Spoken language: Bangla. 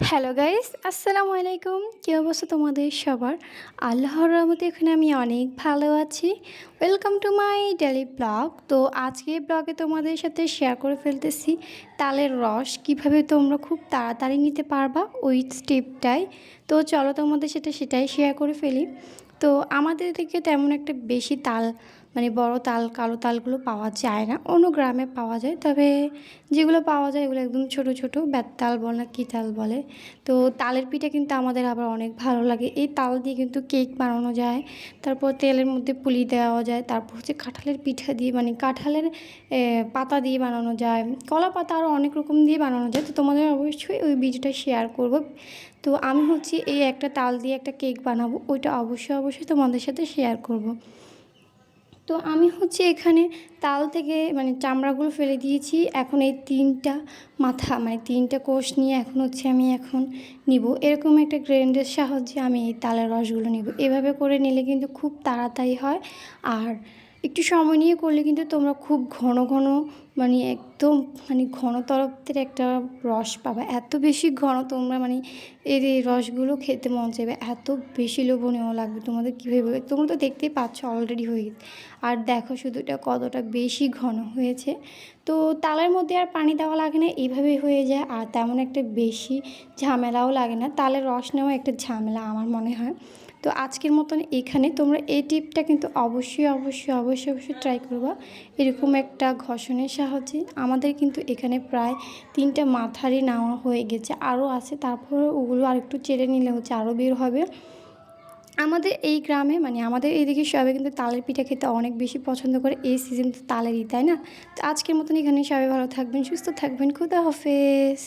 হ্যালো গাইস, আসসালামু আলাইকুম। কী অবস্থা তোমাদের সবার? আল্লাহর রহমতে এখানে আমি অনেক ভালো আছি। Welcome to my daily blog. তো আজকে ব্লগে তোমাদের সাথে শেয়ার করে ফেলতেছি তালের রস কিভাবে তোমরা খুব তাড়াতাড়ি নিতে পারবা ওই স্টেপটাই। তো চলো তোমাদের সাথে সেটাই শেয়ার করে ফেলি। তো আমাদের দিকে তেমন একটা বেশি তাল মানে বড় তাল কালো তালগুলো পাওয়া যায় না, অন্য গ্রামে পাওয়া যায়। তবে যেগুলো পাওয়া যায় এগুলো একদম ছোট ছোট বেত তাল বলে না কী তাল বলে। তো তালের পিঠা কিন্তু আমাদের আবার অনেক ভালো লাগে। এই তাল দিয়ে কিন্তু কেক বানানো যায়, তারপর তেলের মধ্যে পুলি দেওয়া যায়, তারপর হচ্ছে কাঁঠালের পিঠা দিয়ে মানে কাঁঠালের পাতা দিয়ে বানানো যায়, কলা পাতা আরও অনেক রকম দিয়ে বানানো যায়। তো তোমাদের অবশ্যই ওই ভিডিওটা শেয়ার করব। তো আমি হচ্ছে এই একটা তাল দিয়ে একটা কেক বানাবো, ওইটা অবশ্যই অবশ্যই তোমাদের সাথে শেয়ার করব। তো আমি হচ্ছে এখানে তাল থেকে মানে চামড়াগুলো ফেলে দিয়েছি। এখন এই তিনটা মাথা মানে তিনটা কোষ নিয়ে এখন নিব এরকম একটা গ্রাইন্ডারের সাহায্যে আমি এই তালের রসগুলো নিব। এভাবে করে নিলে কিন্তু খুব তাড়াতাড়ি হয়। আর একটু সময় নিয়ে করলে কিন্তু তোমরা খুব ঘন ঘন মানে একদম মানে ঘন তরফের একটা রস পাবা। এত বেশি ঘন তোমরা মানে এর এই রসগুলো খেতে মন চাইবে, এত বেশি লোভনীয় লাগবে তোমাদের। কীভাবে তোমরা তো দেখতেই পাচ্ছ অলরেডি হয়ে গেছে। আর দেখো শুধু এটা কতটা বেশি ঘন হয়েছে। তো তালের মধ্যে আর পানি দেওয়া লাগে না, এইভাবেই হয়ে যায়। আর তেমন একটা বেশি ঝামেলাও লাগে না, তালের রস নেওয়া একটা ঝামেলা আমার মনে হয়। তো আজকের মতন এখানে তোমরা এই টিপটা কিন্তু অবশ্যই অবশ্যই অবশ্যই অবশ্যই ট্রাই করবা। এরকম একটা ঘষণের সাহায্যে আমাদের কিন্তু এখানে প্রায় তিনটা মাথারই নেওয়া হয়ে গেছে, আরও আছে। তারপরে ওগুলো আর একটু চেড়ে নিলে হচ্ছে আরও বের হবে। আমাদের এই গ্রামে মানে আমাদের এইদিকে সবাই কিন্তু তালের পিঠা খেতে অনেক বেশি পছন্দ করে। এই সিজন তো তালেরই, তাই না? তো আজকের মতন এখানে সবাই ভালো থাকবেন, সুস্থ থাকবেন। খুদা হাফেজ।